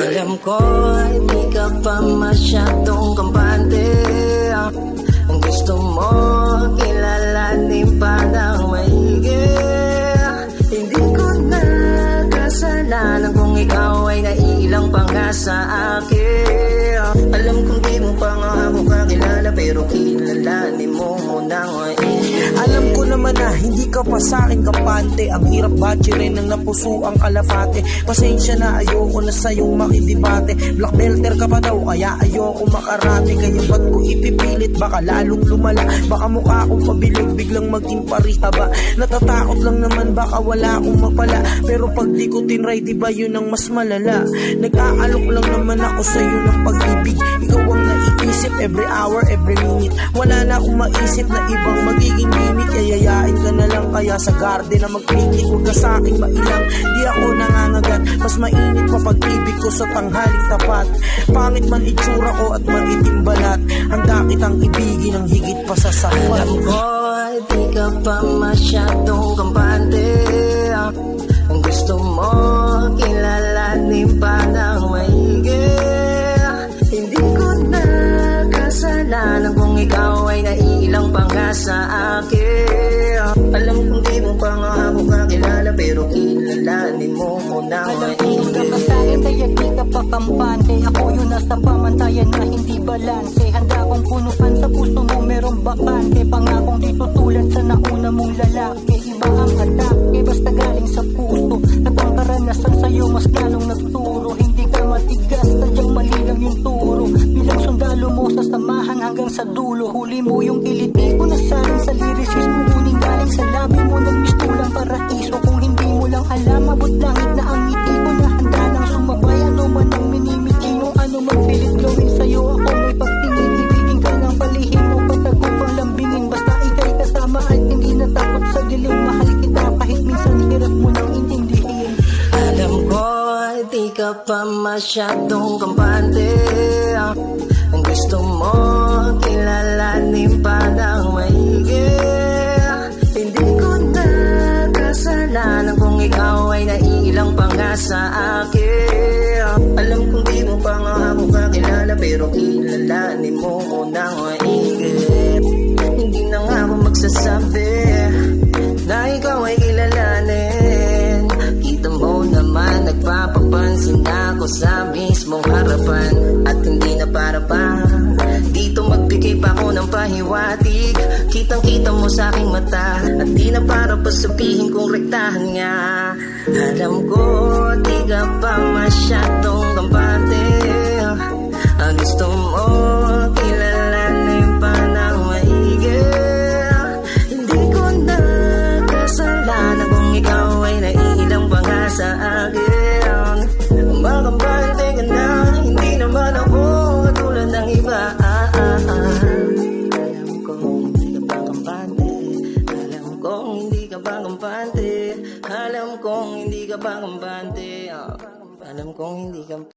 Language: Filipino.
Alam ko, hindi ka pa masyadong kampante. Ang gusto mo, kilalanin pa ng maigi. Hindi ko na kasalanan kung ikaw ay nailang pa nga sa akin. Alam kong di mo pa nga ako kakilala, pero kilalanin mo muna maigi. Alam ko naman na hindi ka pa sa'kin kampante. Ang hirap batcherin ng napuso ang kalapate. Pasensya na, ayoko na sa'yong makidibate. Black belter ka pa daw, kaya ayoko makarate. Kaya ba't ko ipipilit, baka lalong lumala. Baka mukha akong pabilog, biglang maging pariha ba. Natatakot lang naman, baka wala akong mapala. Pero pag di ko tinry, diba yun ang mas malala. Nag-aalok lang naman ako sa'yo ng pag-ibig. Ikaw ang naiisip every hour, every minute. Wala na akong maisip na ibang magiging limit. Yayayain ka na lang kaya sa garden na mag-clinic. Huwag ka sa'king mailang, di ako nangangagat. Mas mainit pa pag-ibig ko sa tanghaling tapat. Pangit man itsura ko at maitim balat, handa kitang ibigin ng higit pa sa sapat. Alam ko, di ka pa masyadong kampante. Ang gusto mo, kilalanin pa ng maigi. Hindi ko na kasalanan kung ikaw ay nailang pa nga sa akin. Alam kong di mo pa nga ako kakilala, pero kilalanin mo muna maigi. Alam ko ka sa'kin, kaya di ka pa kampante. Ako yun nasa pamantayan na hindi balanse. Handa kong punuan sa puso mo merong bakante. Pangakong di tutulad sa nauna mong lalaki. Iba ang atake, basta galing sa puso. At ang karanasan sa'yo mas lalong nagturo. Hindi ka matigas, sadyang mali lang yung turo. Bilang sundalo mo sa samahan hanggang sa dulo. Huli mo yung kiliti ko na saling sa lyricism. Muning galing sa labi mo ng mistulang paraiso. Kung hindi mo lang alam, abot langit na ang ngiti ko na handa nang sumabay. Ano man ang minimiti mo, ano man pilit gawin sa'yo. Ako may pagtingin, ibigin ka ng palihim mo. Patago pang lambingin, basta ikay kasama at hindi natakot sa dilim. Mahal kita kahit minsan hirap mo nang intindihin. Alam ko, di ka pa masyadong kampante. Ang gusto mo, kilalanin pa ng maigi. Hindi ko na kasalanan kung ikaw ay nailang pa nga sa akin. Alam kong di mo pa nga ako kakilala, pero kilalanin mo muna maigi. Hindi na nga ako magsasabi na ikaw ay kilalanin. Kita mo naman, nagpapapansin ako sa mismong harapan. At hindi na para pa dito magbigay pa ako ng pahiwatig. Kitang-kita mo sa aking mata, at di na para pa sabihin kung rektahan nga. Alam ko, di ka pa masyadong kampante. Ang gusto mo, kilalanin pa ng maigi. Hindi ko na kasalanan kung ikaw ay naiilang pa nga sa akin. Makampante ka na, hindi naman ako katulad ng iba. Alam kong hindi ka pa kampante. Alam kong hindi ka pa kampante. Alam kong hindi ka pa kampante. Alam kong hindi ka